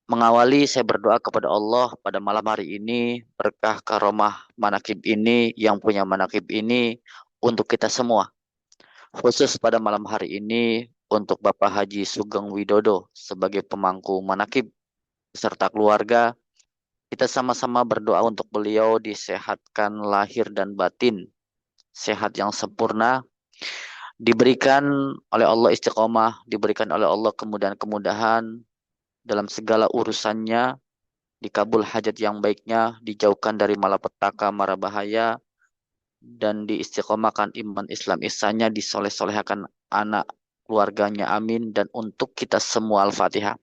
Mengawali saya berdoa kepada Allah pada malam hari ini, berkah karomah manakib ini yang punya manakib ini untuk kita semua. Khusus pada malam hari ini untuk Bapak Haji Sugeng Widodo sebagai pemangku manakib beserta keluarga. Kita sama-sama berdoa untuk beliau disehatkan lahir dan batin, sehat yang sempurna, diberikan oleh Allah istiqomah, diberikan oleh Allah kemudahan-kemudahan dalam segala urusannya, dikabul hajat yang baiknya, dijauhkan dari malapetaka, mara bahaya, dan diistiqomahkan iman Islam ihsannya, disoleh-solehkan anak keluarganya, amin. Dan untuk kita semua Al-Fatihah.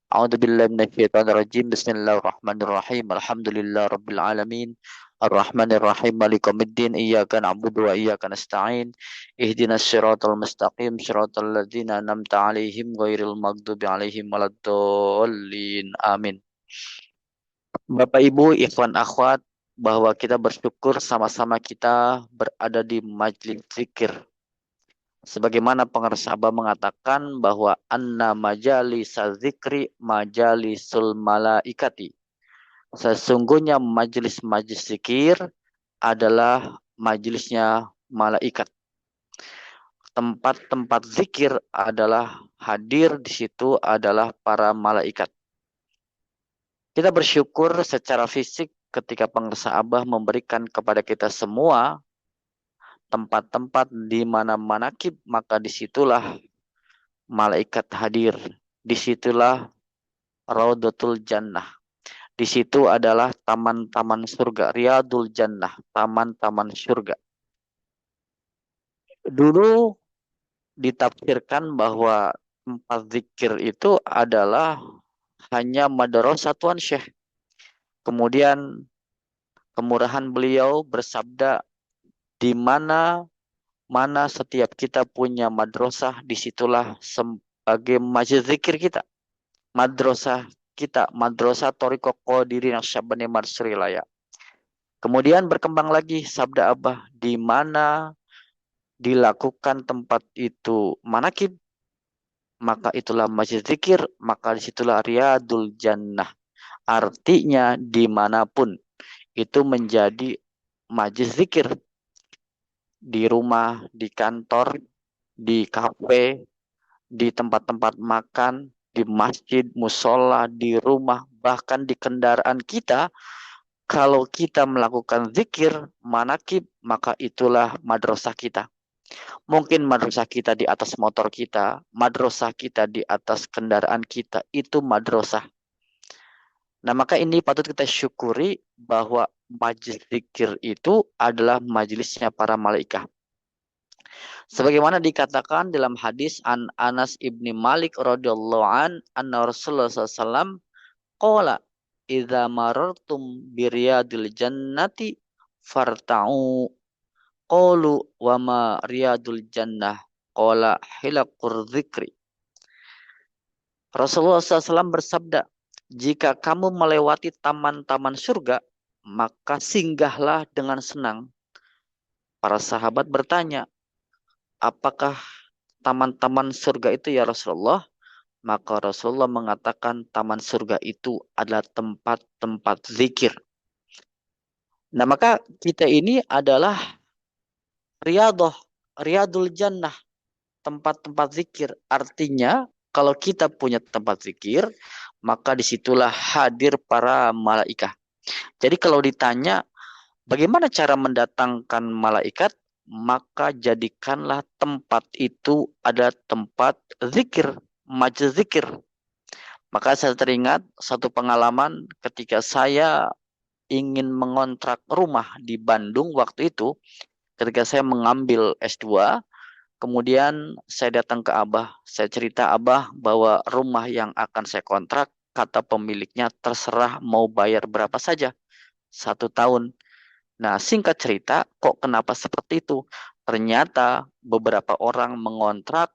A'udzubillahi minasyaitonirrajim. Bismillahirrahmanirrahim. Alhamdulillah rabbil alamin. Ar-Rahmanir Rahim. Malikumiddin. Iyyaka na'budu wa iyyaka nasta'in. Ihdinas siratal mustaqim. Siratal ladzina an'amta 'alaihim ghairil maghdubi 'alaihim waladdallin. Amin. Bapak Ibu, ikhwan akhwat, bahwa kita bersyukur sama-sama kita berada di majlis zikir. Sebagaimana pengarang Sabah mengatakan bahwa anna majalisa zikri majalisul malaikati. Sesungguhnya majlis-majlis zikir adalah majlisnya malaikat. Tempat-tempat zikir adalah hadir di situ adalah para malaikat. Kita bersyukur secara fisik ketika pengarsa Abah memberikan kepada kita semua tempat-tempat di mana manakib, maka disitulah malaikat hadir. Disitulah Raudatul Jannah. Di situ adalah taman-taman surga, Riyadul Jannah, taman-taman surga. Dulu ditafsirkan bahwa tempat zikir itu adalah hanya madrasah Tuan Syekh. Kemudian kemurahan beliau bersabda, di mana setiap kita punya madrasah, disitulah sebagai masjid zikir kita. Madrasah kita, madrasah Thariqah Qadirin Syabani Marsrilaya. Kemudian berkembang lagi sabda Abah, di mana dilakukan tempat itu manakib, maka itulah masjid zikir, maka disitulah Riyadul Jannah. Artinya dimanapun itu menjadi majlis zikir, di rumah, di kantor, di kafe, di tempat-tempat makan, di masjid, musola, di rumah, bahkan di kendaraan kita. Kalau kita melakukan zikir, manakib, maka itulah madrasah kita. Mungkin madrasah kita di atas motor kita, madrasah kita di atas kendaraan kita, itu madrasah. Nah, maka ini patut kita syukuri bahwa majlis zikir itu adalah majelisnya para malaikat. Sebagaimana dikatakan dalam hadis an Anas ibni Malik radhiyallahu anna Rasulullah SAW qala idza marartum biriyadil jannati farta'u qalu wa ma riyadul jannah qala hilaqur dzikri. Rasulullah SAW bersabda, jika kamu melewati taman-taman surga, maka singgahlah dengan senang. Para sahabat bertanya, apakah taman-taman surga itu ya Rasulullah? Maka Rasulullah mengatakan taman surga itu adalah tempat-tempat zikir. Nah, maka kita ini adalah riyadah, riyadul jannah, tempat-tempat zikir. Artinya, kalau kita punya tempat zikir, maka disitulah hadir para malaikat. Jadi kalau ditanya, bagaimana cara mendatangkan malaikat? Maka jadikanlah tempat itu ada tempat zikir, majlis zikir. Maka saya teringat satu pengalaman ketika saya ingin mengontrak rumah di Bandung waktu itu, ketika saya mengambil S2, kemudian saya datang ke Abah, saya cerita Abah bahwa rumah yang akan saya kontrak, kata pemiliknya terserah mau bayar berapa saja, 1 tahun. Nah, singkat cerita, kok kenapa seperti itu? Ternyata beberapa orang mengontrak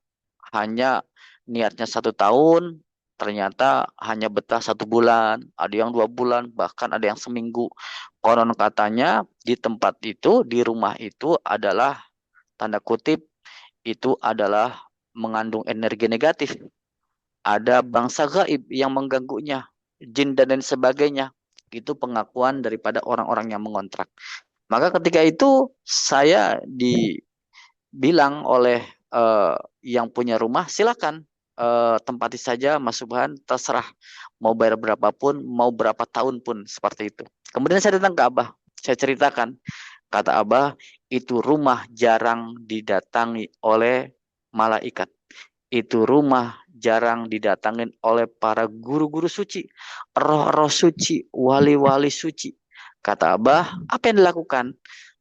hanya niatnya 1 tahun, ternyata hanya betah 1 bulan, ada yang 2 bulan, bahkan ada yang seminggu. Konon katanya di tempat itu, di rumah itu adalah tanda kutip itu adalah mengandung energi negatif. Ada bangsa gaib yang mengganggunya. jin dan lain sebagainya. Itu pengakuan daripada orang-orang yang mengontrak. Maka ketika itu saya dibilang oleh yang punya rumah, silakan tempati saja Mas Subhan, terserah mau bayar berapapun, mau berapa tahun pun seperti itu. Kemudian saya datang ke Abah, saya ceritakan, kata Abah, itu rumah jarang didatangi oleh malaikat. Itu rumah jarang didatangin oleh para guru-guru suci, roh-roh suci, wali-wali suci. Kata Abah, apa yang dilakukan?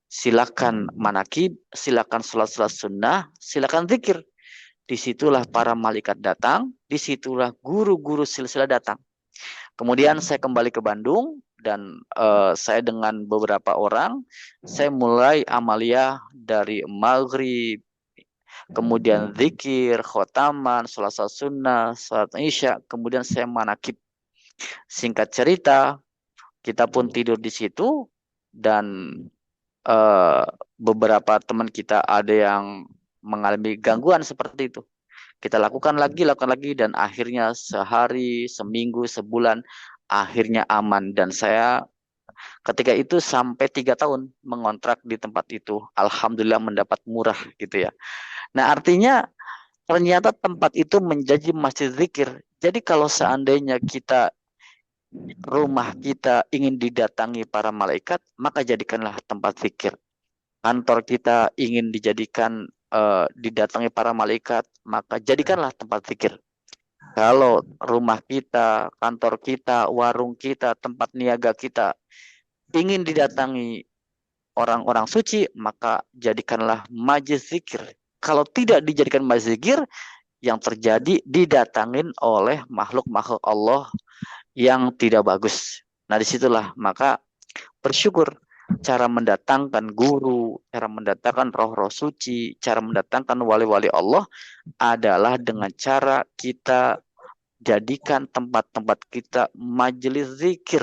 Silakan manakib, silakan sholat-sholat sunnah, silakan zikir. Disitulah para malaikat datang, disitulah guru-guru silsilah datang. Kemudian saya kembali ke Bandung dan saya dengan beberapa orang, saya mulai amalia dari maghrib, kemudian zikir, khotaman, sholat sunnah, sholat isya, kemudian saya manakib. Singkat cerita, kita pun tidur di situ dan eh, beberapa teman kita ada yang mengalami gangguan seperti itu. Kita lakukan lagi, dan akhirnya sehari, seminggu, sebulan, akhirnya aman. Dan saya ketika itu sampai 3 tahun mengontrak di tempat itu. Alhamdulillah mendapat murah gitu ya. Nah artinya ternyata tempat itu menjadi masjid zikir. Jadi kalau seandainya rumah kita ingin didatangi para malaikat, maka jadikanlah tempat zikir. Kantor kita ingin dijadikan didatangi para malaikat, maka jadikanlah tempat zikir. Kalau rumah kita, kantor kita, warung kita, tempat niaga kita ingin didatangi orang-orang suci, maka jadikanlah majelis zikir. Kalau tidak dijadikan majelis zikir, yang terjadi didatangin oleh makhluk-makhluk Allah yang tidak bagus. Nah disitulah maka bersyukur cara mendatangkan guru, cara mendatangkan roh-roh suci, cara mendatangkan wali-wali Allah adalah dengan cara kita jadikan tempat-tempat kita majelis zikir.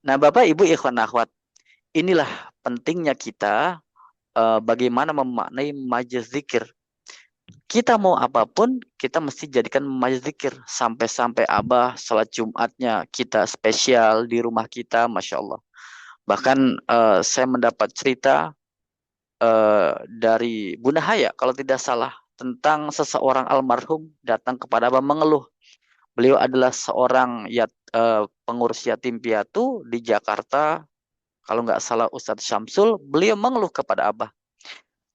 Nah, Bapak Ibu ikhwan akhwat, inilah pentingnya kita bagaimana memaknai majelis zikir. Kita mau apapun, kita mesti jadikan majelis zikir. Sampai-sampai Abah salat Jumatnya kita spesial di rumah kita, Masya Allah. Bahkan saya mendapat cerita dari Bunda Haya, kalau tidak salah, tentang seseorang almarhum datang kepada Abah mengeluh. Beliau adalah seorang pengurus yatim piatu di Jakarta. Kalau nggak salah Ustadz Syamsul, beliau mengeluh kepada Abah.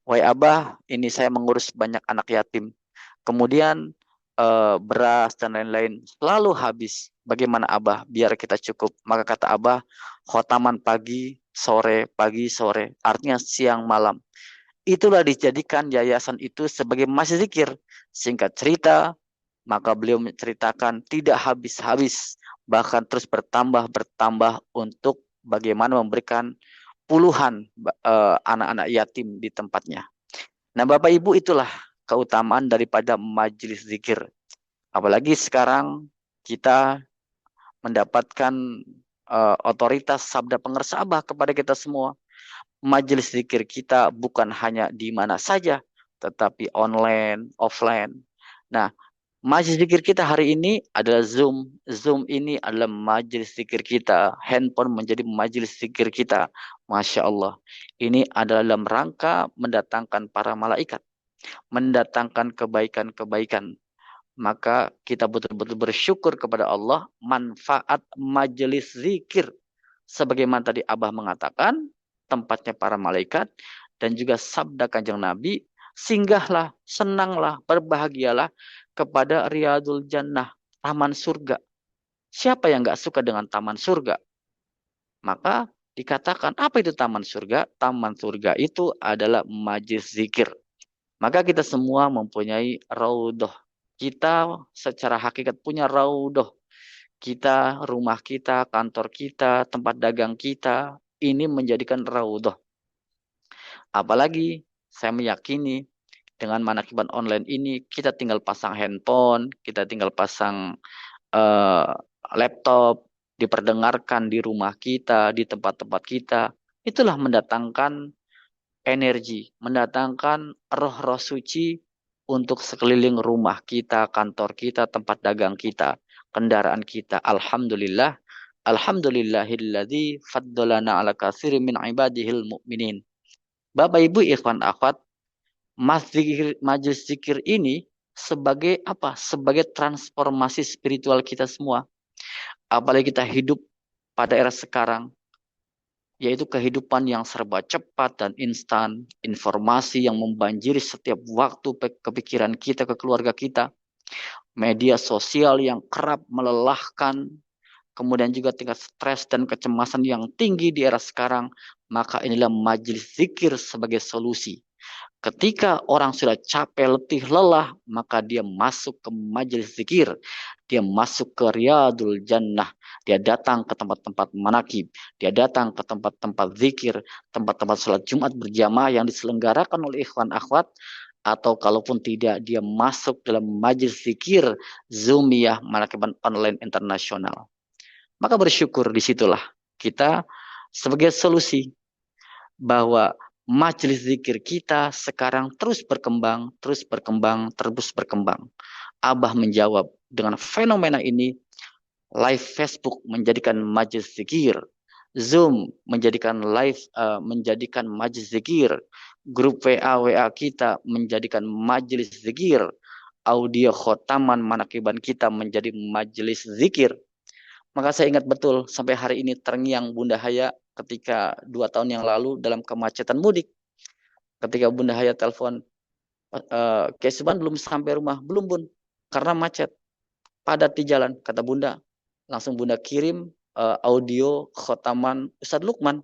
Wahai Abah, ini saya mengurus banyak anak yatim. Kemudian beras dan lain-lain selalu habis. Bagaimana Abah? Biar kita cukup. Maka kata Abah, khotaman pagi, sore. Artinya siang, malam. Itulah dijadikan yayasan itu sebagai masjid zikir. Singkat cerita, maka beliau menceritakan tidak habis-habis. Bahkan terus bertambah untuk bagaimana memberikan puluhan anak-anak yatim di tempatnya. Nah, Bapak Ibu, itulah keutamaan daripada majelis zikir. Apalagi sekarang kita mendapatkan otoritas sabda pengersabah kepada kita semua. Majelis zikir kita bukan hanya di mana saja, tetapi online, offline. Nah, majelis zikir kita hari ini adalah Zoom. Zoom ini adalah majelis zikir kita. Handphone menjadi majelis zikir kita. Masya Allah. Ini adalah dalam rangka mendatangkan para malaikat. Mendatangkan kebaikan-kebaikan. Maka kita betul-betul bersyukur kepada Allah manfaat majelis zikir. Sebagaimana tadi Abah mengatakan, tempatnya para malaikat dan juga sabda Kanjeng Nabi, singgahlah, senanglah, berbahagialah kepada Riyadul Jannah, taman surga. Siapa yang nggak suka dengan taman surga? Maka dikatakan, apa itu taman surga? Taman surga itu adalah majelis zikir. Maka kita semua mempunyai raudhah. Kita secara hakikat punya raudhah. Kita, rumah kita, kantor kita, tempat dagang kita, ini menjadikan raudhah. Apalagi saya meyakini dengan manakiban online ini, kita tinggal pasang handphone, kita tinggal pasang uh, laptop, diperdengarkan di rumah kita, di tempat-tempat kita. Itulah mendatangkan energi, mendatangkan roh-roh suci untuk sekeliling rumah kita, kantor kita, tempat dagang kita. kendaraan kita. Alhamdulillah. Alhamdulillahilladzi faddalana ala katsirin min ibadihil mu'minin. Bapak Ibu ikhwan akhwat, majelis zikir ini sebagai apa? Sebagai transformasi spiritual kita semua. Apalagi kita hidup pada era sekarang, yaitu kehidupan yang serba cepat dan instan, informasi yang membanjiri setiap waktu kepikiran kita, ke keluarga kita, media sosial yang kerap melelahkan, kemudian juga tingkat stres dan kecemasan yang tinggi di era sekarang, maka inilah majelis zikir sebagai solusi. Ketika orang sudah capek, letih, lelah, maka dia masuk ke majelis zikir. Dia masuk ke Riyadul Jannah. Dia datang ke tempat-tempat manakib. Dia datang ke tempat-tempat zikir, tempat-tempat sholat Jumat berjamaah yang diselenggarakan oleh ikhwan akhwat. Atau kalaupun tidak, dia masuk dalam majelis zikir Zoomiyah Manakiban Online Internasional. Maka bersyukur disitulah kita sebagai solusi bahwa majelis zikir kita sekarang terus berkembang, terus berkembang, terus berkembang. Abah menjawab dengan fenomena ini, live Facebook menjadikan majelis zikir, Zoom menjadikan menjadikan majelis zikir, grup WA kita menjadikan majelis zikir, audio khotaman manakiban kita menjadi majelis zikir. Maka saya ingat betul sampai hari ini terngiang Bunda Haya ketika 2 tahun yang lalu dalam kemacetan mudik. Ketika Bunda Haya telepon, Kesuban belum sampai rumah, belum Bun, karena macet, padat di jalan, kata Bunda. Langsung Bunda kirim audio khotaman Ustadz Lukman,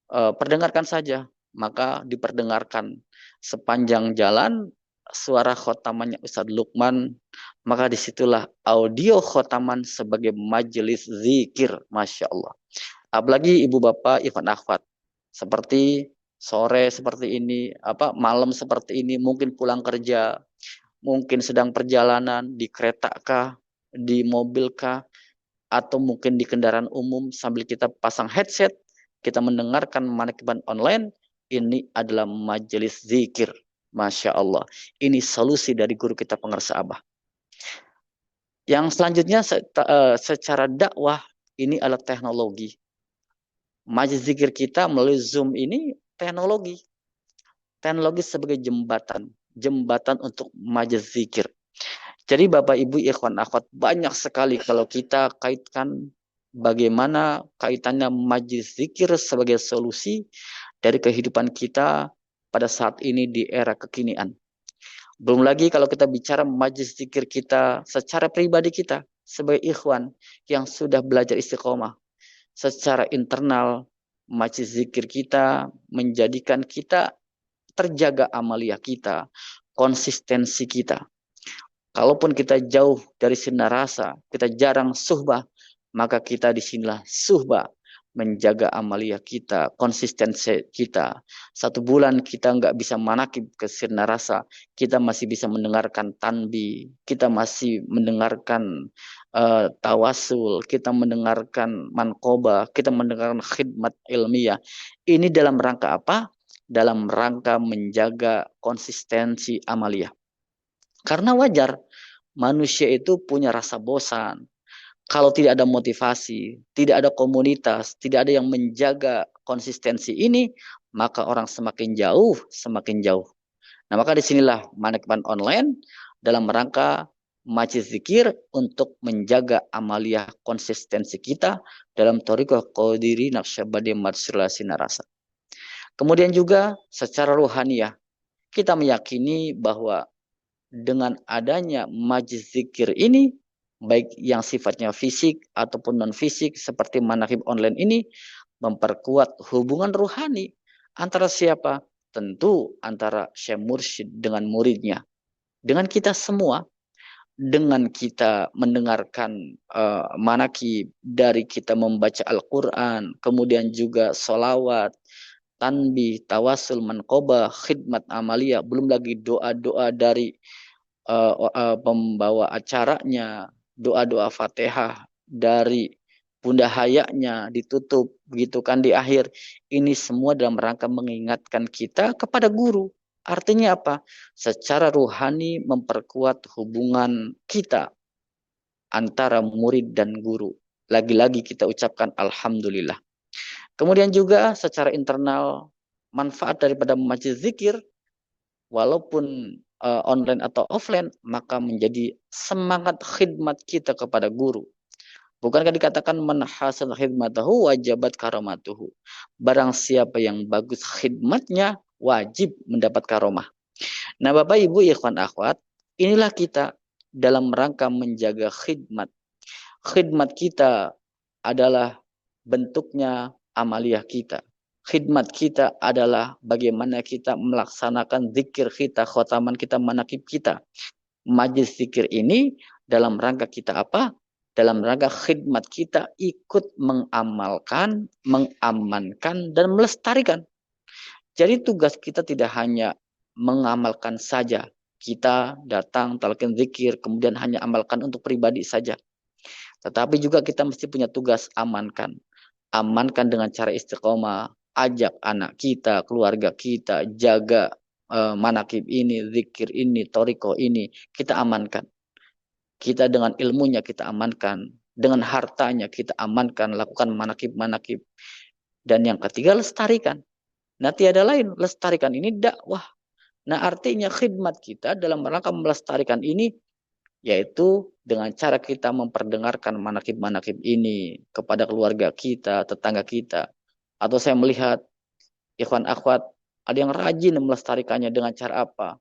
perdengarkan saja. Maka diperdengarkan sepanjang jalan suara khotamannya Ustadz Lukman. Maka disitulah audio khotaman sebagai majelis zikir, Masya Allah. Apalagi ibu bapak ikhwan akhwat, seperti sore seperti ini, malam seperti ini, mungkin pulang kerja, mungkin sedang perjalanan di kereta kah, di mobil kah, atau mungkin di kendaraan umum sambil kita pasang headset, kita mendengarkan manakiban online. Ini adalah majelis zikir, Masya Allah. Ini solusi dari guru kita pengersa Abah. Yang selanjutnya secara dakwah, ini adalah teknologi. Majelis zikir kita melalui Zoom ini teknologi. Teknologi sebagai jembatan untuk majelis zikir. Jadi Bapak Ibu ikhwan akhwat, banyak sekali kalau kita kaitkan bagaimana kaitannya majelis zikir sebagai solusi dari kehidupan kita pada saat ini di era kekinian. Belum lagi kalau kita bicara majelis zikir kita secara pribadi kita sebagai ikhwan yang sudah belajar istiqomah. Secara internal, majelis zikir kita menjadikan kita terjaga amaliyah kita, konsistensi kita. Kalaupun kita jauh dari sinar rasa, kita jarang suhbah, maka kita disinilah suhbah, menjaga amaliyah kita, konsistensi kita. 1 bulan kita nggak bisa manakib ke sirna rasa, kita masih bisa mendengarkan tanbih, kita masih mendengarkan tawasul, kita mendengarkan manqobah, kita mendengarkan khidmat ilmiah. Ini dalam rangka apa? Dalam rangka menjaga konsistensi amaliyah. Karena wajar, manusia itu punya rasa bosan. Kalau tidak ada motivasi, tidak ada komunitas, tidak ada yang menjaga konsistensi ini, maka orang semakin jauh, semakin jauh. Nah, maka disinilah manakiban online dalam rangka majelis zikir untuk menjaga amaliyah konsistensi kita dalam thariqah Qadiri Naqsyabandi Madsirlah Sinarasa. Kemudian juga secara ruhaniyah, kita meyakini bahwa dengan adanya majelis zikir ini, baik yang sifatnya fisik ataupun non-fisik seperti manakib online ini, memperkuat hubungan ruhani antara siapa? Tentu antara Syekh Mursyid dengan muridnya. Dengan kita semua, dengan kita mendengarkan manakib, dari kita membaca Al-Quran, kemudian juga sholawat, tanbih, tawasul, manqobah, khidmat amaliyah, belum lagi doa-doa dari pembawa acaranya, doa-doa Fatihah dari Bunda Hayanya ditutup begitu kan di akhir. Ini semua dalam rangka mengingatkan kita kepada guru. Artinya apa? Secara ruhani memperkuat hubungan kita antara murid dan guru. Lagi-lagi kita ucapkan alhamdulillah. Kemudian juga secara internal, manfaat daripada majelis zikir, walaupun online atau offline, maka menjadi semangat khidmat kita kepada guru. Bukankah dikatakan man hasan khidmatahu wajabat karamatuhu. Barang siapa yang bagus khidmatnya, wajib mendapat karomah. Nah, Bapak Ibu ikhwan akhwat, inilah kita dalam rangka menjaga khidmat. Khidmat kita adalah bentuknya amaliyah kita. Khidmat kita adalah bagaimana kita melaksanakan zikir kita, khotaman kita, manakib kita. Majlis zikir ini dalam rangka kita apa? Dalam rangka khidmat kita ikut mengamalkan, mengamankan, dan melestarikan. Jadi tugas kita tidak hanya mengamalkan saja. Kita datang, talqin zikir, kemudian hanya amalkan untuk pribadi saja. Tetapi juga kita mesti punya tugas amankan. Amankan dengan cara istiqomah. Ajak anak kita, keluarga kita, jaga manakib ini, zikir ini, toriko ini. Kita amankan. Kita dengan ilmunya kita amankan. Dengan hartanya kita amankan. Lakukan manakib-manakib. Dan yang ketiga, lestarikan. Nah, tiada lain. Lestarikan ini dakwah. Nah, artinya khidmat kita dalam rangka melestarikan ini, yaitu dengan cara kita memperdengarkan manakib-manakib ini kepada keluarga kita, tetangga kita. Atau saya melihat ikhwan akhwat, ada yang rajin melestarikannya dengan cara apa?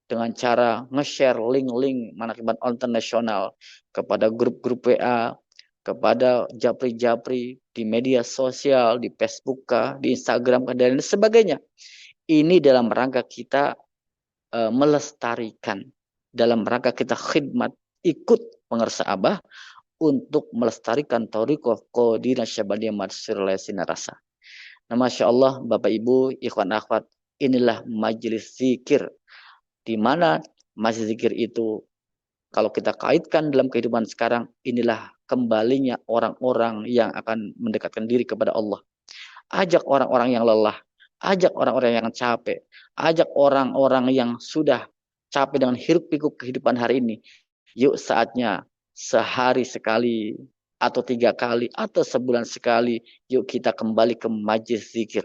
Dengan cara nge-share link-link manakiban internasional kepada grup-grup WA, kepada japri-japri di media sosial, di Facebook, di Instagram, dan sebagainya. Ini dalam rangka kita melestarikan, dalam rangka kita khidmat, ikut pengersa abah untuk melestarikan Thariqah Qadiriyah Syabadiyah Madsirullah Sinarasa. Nah, Masya Allah, Bapak Ibu, ikhwan akhwat, inilah majelis zikir, di mana majelis zikir itu, kalau kita kaitkan dalam kehidupan sekarang, inilah kembalinya orang-orang yang akan mendekatkan diri kepada Allah. Ajak orang-orang yang lelah, ajak orang-orang yang capek, ajak orang-orang yang sudah capek dengan hiruk pikuk kehidupan hari ini. Yuk saatnya sehari sekali, atau 3 kali, atau sebulan sekali, yuk kita kembali ke majelis zikir.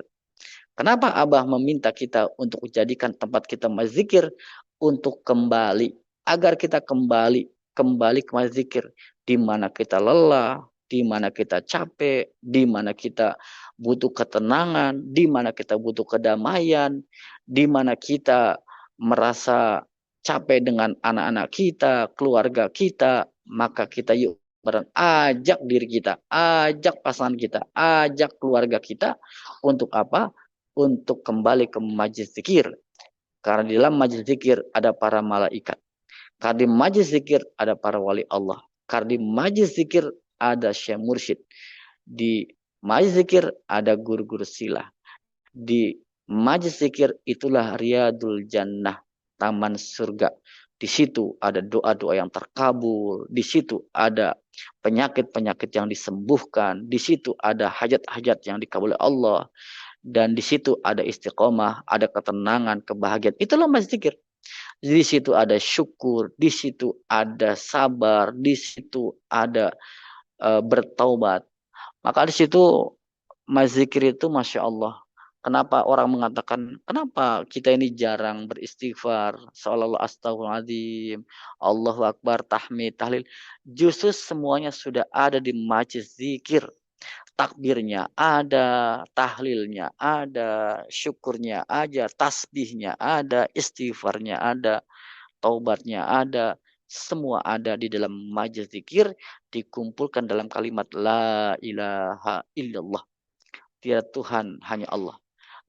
Kenapa Abah meminta kita untuk jadikan tempat kita majelis zikir? Untuk kembali, agar kita kembali ke majelis zikir, di mana kita lelah, di mana kita capek, di mana kita butuh ketenangan, di mana kita butuh kedamaian, di mana kita merasa capek dengan anak-anak kita, keluarga kita, maka kita yuk bareng, ajak diri kita, ajak pasangan kita, ajak keluarga kita untuk apa? Untuk kembali ke majelis zikir. Karena di dalam majelis zikir ada para malaikat. Karena di majelis zikir ada para wali Allah. Karena di majelis zikir ada syekh mursyid. Di majelis zikir ada guru-guru silah. Di majelis zikir itulah riyadul jannah, taman surga. Di situ ada doa-doa yang terkabul. Di situ ada penyakit-penyakit yang disembuhkan. Di situ ada hajat-hajat yang dikabulkan Allah. Dan di situ ada istiqomah, ada ketenangan, kebahagiaan. Itulah majelis zikir. Di situ ada syukur, di situ ada sabar, di situ ada bertaubat. Maka di situ majelis zikir itu Masya Allah. Kenapa orang mengatakan, kenapa kita ini jarang beristighfar, seolah-olah astagfirullahaladzim, Allahu Akbar, tahmid, tahlil. Justru semuanya sudah ada di majelis zikir. Takbirnya ada, tahlilnya ada, syukurnya ada, tasbihnya ada, istighfarnya ada, taubatnya ada, semua ada di dalam majelis zikir, dikumpulkan dalam kalimat la ilaha illallah. Tiada Tuhan, hanya Allah.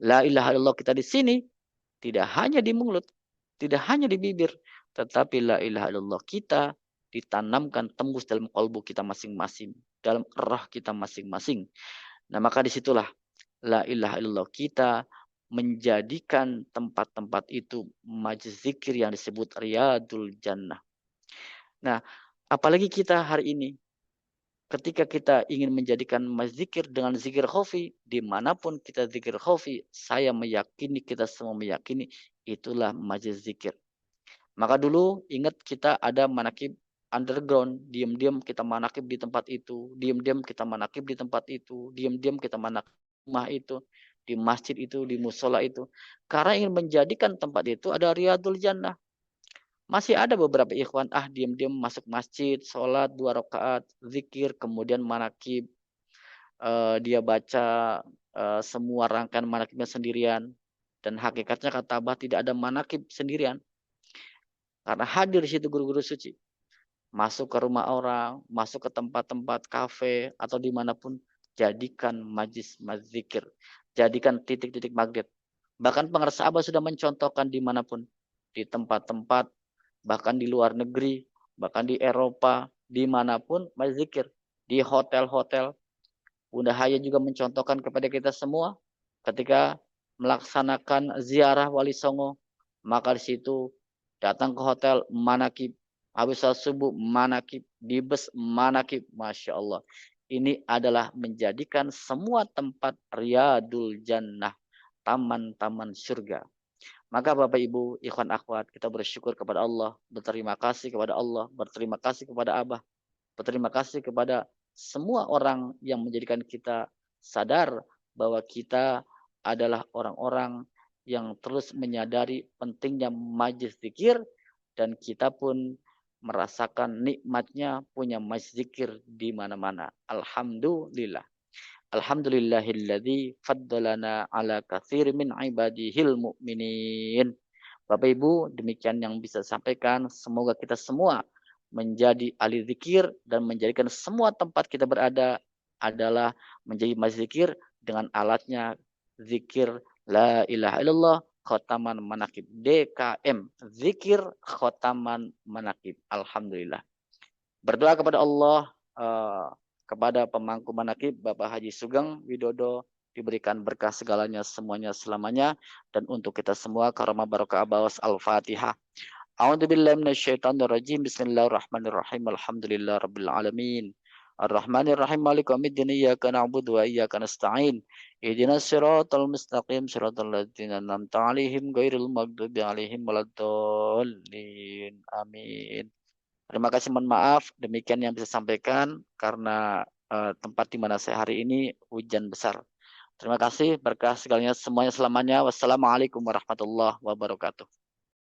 La ilaha illallah kita di sini tidak hanya di mulut, tidak hanya di bibir, tetapi la ilaha illallah kita ditanamkan tembus dalam kalbu kita masing-masing, dalam roh kita masing-masing. Nah, maka disitulah la ilaha illallah kita menjadikan tempat-tempat itu majelis zikir yang disebut riyadul jannah. Nah, apalagi kita hari ini, ketika kita ingin menjadikan majelis zikir dengan zikir khafi, dimanapun kita zikir khafi, saya meyakini, kita semua meyakini, itulah majelis zikir. Maka dulu ingat kita ada manakib underground, diam-diam kita manakib di tempat itu, diam-diam kita manakib di tempat itu, diam-diam kita manakib rumah itu, di masjid itu, di musola itu. Karena ingin menjadikan tempat itu ada riyadul jannah. Masih ada beberapa ikhwan diam-diam masuk masjid, sholat 2 rakaat, zikir, kemudian manakib, dia baca semua rangkaian manakibnya sendirian. Dan hakikatnya kata Abah tidak ada manakib sendirian. Karena hadir di situ guru-guru suci. Masuk ke rumah orang, masuk ke tempat-tempat kafe atau dimanapun, jadikan majlis zikir, jadikan titik-titik magnet. Bahkan pengarsa Abah sudah mencontohkan dimanapun, di tempat-tempat, bahkan di luar negeri, bahkan di Eropa, dimanapun majlis zikir, di hotel-hotel. Bunda Haya juga mencontohkan kepada kita semua ketika melaksanakan ziarah Wali Songo, maka di situ datang ke hotel manakib, habis subuh manakib, di bus manakib, masya Allah. Ini adalah menjadikan semua tempat riyadul jannah, taman-taman surga. Maka Bapak Ibu, ikhwan akhwat, kita bersyukur kepada Allah, berterima kasih kepada Allah, berterima kasih kepada Abah, berterima kasih kepada semua orang yang menjadikan kita sadar bahwa kita adalah orang-orang yang terus menyadari pentingnya majlis zikir, dan kita pun merasakan nikmatnya punya majlis zikir di mana-mana. Alhamdulillah. Alhamdulillahilladzi faddalana ala katsir min ibadihil mu'minin. Bapak Ibu, demikian yang bisa sampaikan. Semoga kita semua menjadi ahli zikir dan menjadikan semua tempat kita berada adalah menjadi majlis zikir dengan alatnya zikir la ilaha illallah khotaman manakib, DKM, zikir khotaman manakib. Alhamdulillah. Berdoa kepada Allah, kepada pemangku manakib Bapak Haji Sugeng Widodo, diberikan berkah segalanya semuanya selamanya, dan untuk kita semua karamah barokah abawas. Al-Fatihah. A'udzubillahi minasyaitonirrajim. Bismillahirrahmanirrahim. Alhamdulillah rabbil alamin. Ar-Rahmanir-Rahim. Maliki yaumiddin. Iyyaka na'budu wa iyyaka nasta'in. Ihdinas siratal mustaqim. Siratal ladzina an'amta 'alaihim ghairil maghdubi 'alaihim waladdallin. Amin. Terima kasih, mohon maaf. Demikian yang bisa sampaikan karena tempat di mana saya hari ini hujan besar. Terima kasih, berkah segalanya semuanya selamanya. Wassalamualaikum warahmatullahi wabarakatuh.